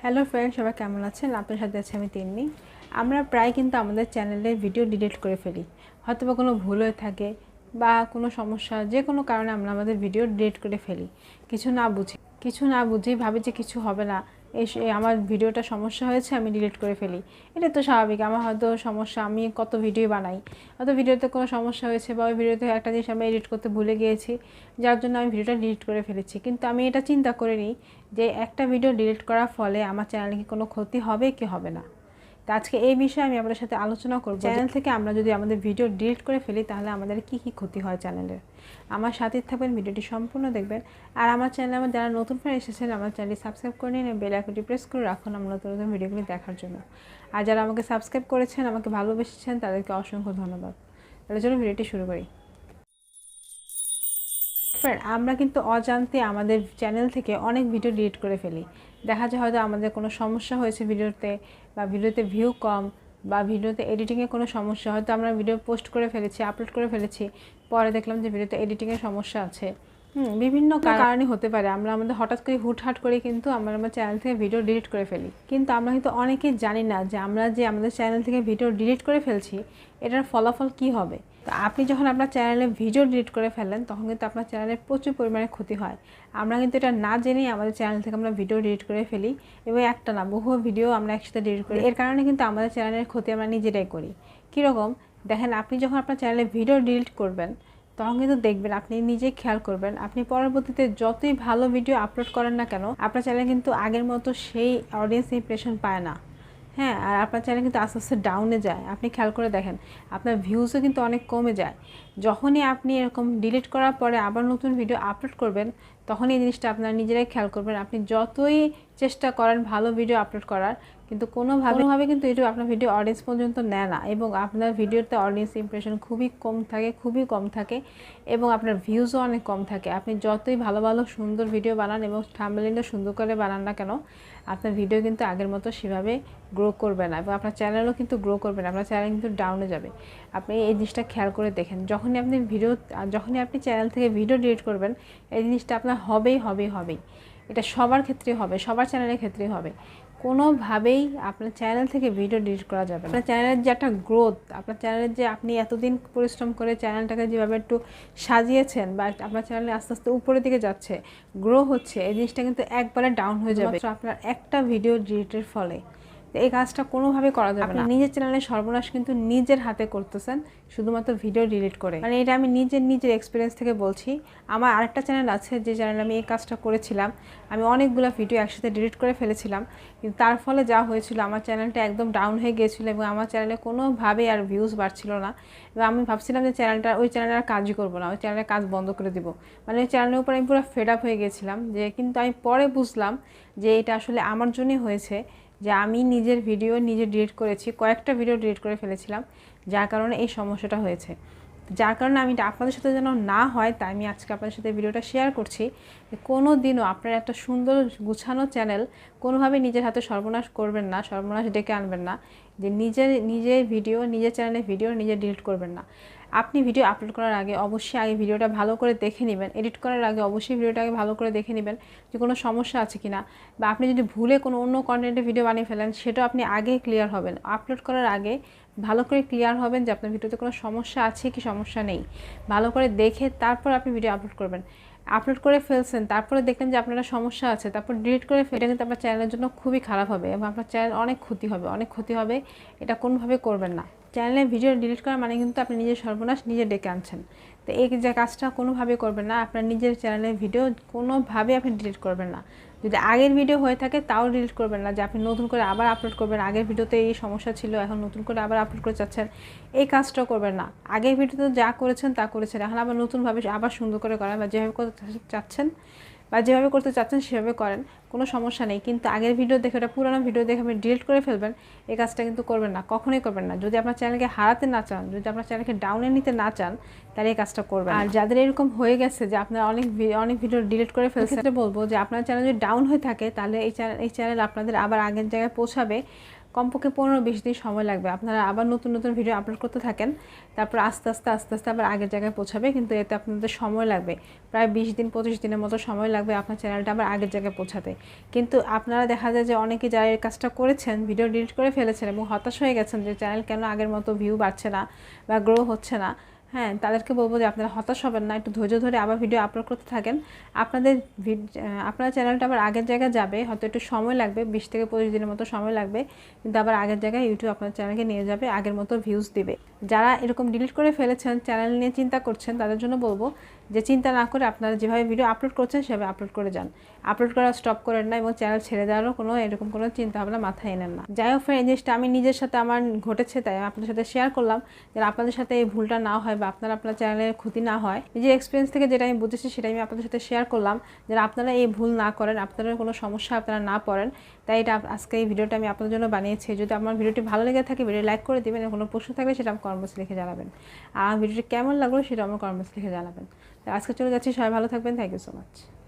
Hello friend, সবাই কেমন আছেন? আপনার সাথে আছে আমি তিন্নি। আমরা প্রায় কিন্তু আমাদের চ্যানেলে ভিডিও ডিলিট করে ফেলি, হয়তো বা কোনো ভুল হয়ে থাকে বা কোনো সমস্যা, যে কোনো কারণে আমরা আমাদের ভিডিও ডিলিট করে ফেলি। কিছু না বুঝি ভাবি যে কিছু হবে না, আমার ভিডিওটা সমস্যা হয়েছে, আমি ডিলিট করে ফেলি। এটা তো স্বাভাবিক, আমার হয়তো সমস্যা, আমি কত ভিডিও বানাই, হয়তো ভিডিওতে কোনো সমস্যা হয়েছে বা ওই ভিডিওতে একটা জিনিস আমি এডিট করতে ভুলে গিয়েছি, যার জন্য আমি ভিডিওটা ডিলিট করে ফেলেছি। কিন্তু আমি এটা চিন্তা করিনি যে একটা ভিডিও ডিলিট করার ফলে আমার চ্যানেলে কি কোনো ক্ষতি হবে কি হবে না। তো আজকে এই বিষয়ে আমি আপনাদের সাথে আলোচনা করব। চ্যানেল থেকে আমরা যদি আমাদের ভিডিও ডিলিট করে ফেলি তাহলে আমাদের কি কি ক্ষতি হয় চ্যানেলের। আমার সাথে থাকবেন, ভিডিওটি সম্পূর্ণ দেখবেন। আর আমার চ্যানেলে আমার যারা নতুন ফ্রেন্ড এসেছেন, আমার চ্যানেলটি সাবস্ক্রাইব করে নিন, বেল আইকনটি প্রেস করে রাখুন আমার নতুন নতুন ভিডিওগুলি দেখার জন্য। আর যারা আমাকে সাবস্ক্রাইব করেছেন, আমাকে ভালোবেসেছেন, তাদেরকে অসংখ্য ধন্যবাদ। তাহলে চলুন ভিডিওটি শুরু করি। আমরা কিন্তু অজান্তে আমাদের চ্যানেল থেকে অনেক ভিডিও ডিলিট করে ফেলি। দেখা যায় হয়তো আমাদের কোনো সমস্যা হয়েছে ভিডিওতে, বা ভিডিওতে ভিউ কম, বা ভিডিওতে এডিটিংয়ে কোনো সমস্যা, হয়তো আমরা ভিডিও পোস্ট করে ফেলেছি, আপলোড করে ফেলেছি, পরে দেখলাম যে ভিডিওতে এডিটিংয়ের সমস্যা আছে। বিভিন্ন কারণে হতে পারে আমরা আমাদের হঠাৎ করে হুটহাট করে কিন্তু আমরা আমার চ্যানেল থেকে ভিডিও ডিলিট করে ফেলি। কিন্তু আমরা কিন্তু অনেকেই জানি না যে আমরা যে আমাদের চ্যানেল থেকে ভিডিও ডিলিট করে ফেলছি এটার ফলাফল কি হবে। তো আপনি যখন আপনার চ্যানেলে ভিডিও ডিলিট করে ফেলেন তখন কিন্তু আপনার চ্যানেলের প্রচুর পরিমাণে ক্ষতি হয়। আমরা কিন্তু এটা না জেনেই আমাদের চ্যানেল থেকে আমরা ভিডিও ডিলিট করে ফেলি, এবং একটা না বহু ভিডিও আমরা একসাথে ডিলিট করি। এর কারণে কিন্তু আমাদের চ্যানেলের ক্ষতি আমরা নিজেরাই করি। কীরকম দেখেন, আপনি যখন আপনার চ্যানেলে ভিডিও ডিলিট করবেন তখন কিন্তু দেখবেন, আপনি নিজেই খেয়াল করবেন, আপনি পরবর্তীতে যতই ভালো ভিডিও আপলোড করেন না কেন আপনার চ্যানেল কিন্তু আগের মতো সেই অডিয়েন্স ইমপ্রেশন পায় না। হ্যাঁ, আর আপনার চ্যানেল কিন্তু আস্তে আস্তে ডাউনে যায়। আপনি খেয়াল করে দেখেন, আপনার ভিউজও কিন্তু অনেক কমে যায়। যখনই আপনি এরকম ডিলিট করার পরে আবার নতুন ভিডিও আপলোড করবেন তখনই এই জিনিসটা আপনারা নিজেরাই খেয়াল করবেন। আপনি যতই চেষ্টা করেন ভালো ভিডিও আপলোড করার, কিন্তু কোনোভাবে কিন্তু ইউটিউব আপনার ভিডিও অডিয়েন্স পর্যন্ত নেয় না, এবং আপনার ভিডিওতে অডিয়েন্স ইমপ্রেশন খুবই কম থাকে, এবং আপনার ভিউজও অনেক কম থাকে। আপনি যতই ভালো ভালো সুন্দর ভিডিও বানান এবং থাম্বনেইলটা সুন্দর করে বানান না কেন, আপনার ভিডিও কিন্তু আগের মতো সেভাবে গ্রো করবে না, এবং আপনার চ্যানেলও কিন্তু গ্রো করবে না, আপনার চ্যানেল কিন্তু ডাউনে যাবে। আপনি এই জিনিসটা খেয়াল করে দেখেন, যখনই আপনি চ্যানেল থেকে ভিডিও ডিলিট করবেন এই জিনিসটা আপনার হবেই। এটা সবার ক্ষেত্রেই হবে, সবার চ্যানেলের ক্ষেত্রেই হবে। কোনোভাবেই আপনার চ্যানেল থেকে ভিডিও ডিলিট করা যাবে না। আপনার চ্যানেলের যে একটা গ্রোথ, আপনার চ্যানেলের যে আপনি এতদিন পরিশ্রম করে চ্যানেলটাকে যেভাবে একটু সাজিয়েছেন, বা আপনার চ্যানেলে আস্তে আস্তে উপরের দিকে যাচ্ছে, গ্রো হচ্ছে, এই জিনিসটা কিন্তু একবারে ডাউন হয়ে যাবে আপনার একটা ভিডিও ডিলিটের ফলে। এই কাজটা কোনোভাবে করা যাবে না। নিজের চ্যানেলের সর্বনাশ কিন্তু নিজের হাতে করতেছেন, শুধুমাত্র ভিডিও ডিলিট করে। মানে এটা আমি নিজের এক্সপিরিয়েন্স থেকে বলছি। আমার আরেকটা চ্যানেল আছে, যে চ্যানেলে আমি এই কাজটা করেছিলাম। আমি অনেকগুলো ভিডিও একসাথে ডিলিট করে ফেলেছিলাম, কিন্তু তার ফলে যা হয়েছিল, আমার চ্যানেলটা একদম ডাউন হয়ে গিয়েছিলো, এবং আমার চ্যানেলে কোনোভাবেই আর ভিউজ বাড়ছিল না। এবং আমি ভাবছিলাম যে ওই চ্যানেলে আর কাজই করবো না, ওই চ্যানেলের কাজ বন্ধ করে দিব। মানে ওই চ্যানেলের উপর আমি পুরো ফেড আপ হয়ে গিয়েছিলাম। কিন্তু আমি পরে বুঝলাম যে এটা আসলে আমার জন্যই হয়েছে, যে আমি নিজের ভিডিও নিজে ডিলিট করেছি, কয়েকটা ভিডিও ডিলিট করে ফেলেছিলাম, যার কারণে এই সমস্যাটা হয়েছে। যার কারণে আমি আপনাদের সাথে যেন না হয়, তাই আমি আজকে আপনাদের সাথে ভিডিওটা শেয়ার করছি। কোনো দিনও আপনার একটা সুন্দর গুছানো চ্যানেল কোনোভাবে নিজের হাতে সর্বনাশ করবেন না, সর্বনাশ ডেকে আনবেন না, যে নিজের ভিডিও, নিজের চ্যানেলের ভিডিও নিজে ডিলিট করবেন না। আপনি ভিডিও আপলোড করার আগে অবশ্যই ভিডিওটা ভালো করে দেখে নেবেন, এডিট করার আগে অবশ্যই ভিডিওটাকে ভালো করে দেখে নেবেন যে কোনো সমস্যা আছে কিনা, বা আপনি যদি ভুলে কোনো অন্য কন্টেন্টের ভিডিও বানিয়ে ফেলেন সেটাও আপনি আগে ক্লিয়ার হবেন। আপলোড করার আগে ভালো করে ক্লিয়ার হবেন যে আপনার ভিডিওতে কোনো সমস্যা আছে কি সমস্যা নেই, ভালো করে দেখে তারপর আপনি ভিডিও আপলোড করবেন। আপলোড করে ফেলছেন, তারপরে দেখলেন যে আপনার সমস্যা আছে, তারপর ডিলিট করে এটা কিন্তু আপনার চ্যানেলের জন্য খুবই খারাপ হবে, এবং আপনার চ্যানেল অনেক ক্ষতি হবে। এটা কোনোভাবে করবেন না। চ্যানেলে ভিডিও ডিলিট করা মানে কিন্তু আপনি নিজের সর্বনাশ নিজে ডেকে আনছেন। তো এই যে কাজটা কোনোভাবে করবেন না, আপনার নিজের চ্যানেলের ভিডিও কোনোভাবে আপনি ডিলিট করবেন না। যদি আগের ভিডিও হয়ে থাকে তাও ডিলিট করবেন না, যে আপনি নতুন করে আবার আপলোড করবেন, আগের ভিডিওতে এই সমস্যা ছিল এখন নতুন করে আবার আপলোড করে চাচ্ছেন, এই কাজটাও করবেন না। আগের ভিডিওতে যা করেছেন তা করেছেন, এখন আবার নতুনভাবে আবার সুন্দর করে করেন, বা যেভাবে করতে চাচ্ছেন সেভাবে করেন, কোনো সমস্যা নেই। কিন্তু আগের ভিডিও দেখে, ওটা পুরোনো ভিডিও দেখে আপনি ডিলিট করে ফেলবেন, এই কাজটা কিন্তু করবেন না, কখনোই করবেন না। যদি আপনার চ্যানেলকে হারাতে না চান, যদি আপনার চ্যানেলকে ডাউনে নিতে না চান, তাহলে এই কাজটা করবেন। আর যাদের এরকম হয়ে গেছে যে আপনার অনেক ভিডিও ডিলিট করে ফেলছে, বলবো যে আপনার চ্যানেল যদি ডাউন হয়ে থাকে তাহলে এই চ্যানেল আপনাদের আবার আগের জায়গায় পৌঁছাবে কমপক্ষে 15-20 দিন সময় লাগবে। আপনারা আবার নতুন নতুন ভিডিও আপলোড করতে থাকেন, তারপর আস্তে আস্তে আবার আগের জায়গায় পৌঁছাবে, কিন্তু এতে আপনাদের সময় লাগবে প্রায় 20 দিন 25 দিনের মতো সময় লাগবে আপনার চ্যানেলটা আবার আগের জায়গায় পৌঁছাতে। কিন্তু আপনারা দেখা যায় যে অনেকে যারা এই কাজটা করেছেন, ভিডিও ডিলিট করে ফেলেছেন এবং হতাশ হয়ে গেছেন যে চ্যানেল কেন আগের মতো ভিউ বাড়ছে না বা গ্রো হচ্ছে না। হ্যাঁ, তাদেরকে বলবো যে আপনারা হতাশ হবেন না, একটু ধৈর্য ধরে আবার ভিডিও আপলোড করতে থাকেন। আপনার চ্যানেলটা আবার আগের জায়গায় যাবে, হয়তো একটু সময় লাগবে, 20 থেকে 25 দিনের মতো সময় লাগবে, কিন্তু আবার আগের জায়গায় ইউটিউব আপনার চ্যানেলকে নিয়ে যাবে, আগের মতো ভিউজ দিবে। যারা এরকম ডিলিট করে ফেলেছেন, চ্যানেল নিয়ে চিন্তা করছেন, তাদের জন্য বলবো যে চিন্তা না করে আপনারা যেভাবে ভিডিও আপলোড করছেন সেভাবে আপলোড করে যান, আপলোড করা স্টপ করেন না এবং চ্যানেল ছেড়ে দেওয়ারও এরকম কোনো চিন্তা ভাবনা মাথায় এনেন না। যাই হোক, এই জিনিসটা আমি নিজের সাথে আমার ঘটেছে, তাই আপনাদের সাথে শেয়ার করলাম, যেন আপনাদের সাথে এই ভুলটা না হয় বা আপনার চ্যানেলের ক্ষতি না হয়। নিজের এক্সপিরিয়েন্স থেকে যেটা আমি বুঝেছি সেটাই আমি আপনাদের সাথে শেয়ার করলাম, যেন আপনারা এই ভুল না করেন, আপনারা কোনো সমস্যা আপনারা না পড়েন। তাই এটা আজকে এই ভিডিওটা আমি আপনাদের জন্য বানিয়েছি। যদি আমার ভিডিওটি ভালো লেগে থাকে, ভিডিও লাইক করে দেবেন, কোনো প্রশ্ন থাকলে সেটা আমার কমেন্টস লিখে জানাবেন, আর ভিডিওটি কেমন লাগলো সেটা আমার কমেন্টস লিখে জানাবেন। আজকে চলে যাচ্ছি, সবাই ভালো থাকবেন, থ্যাংক ইউ সো মাচ।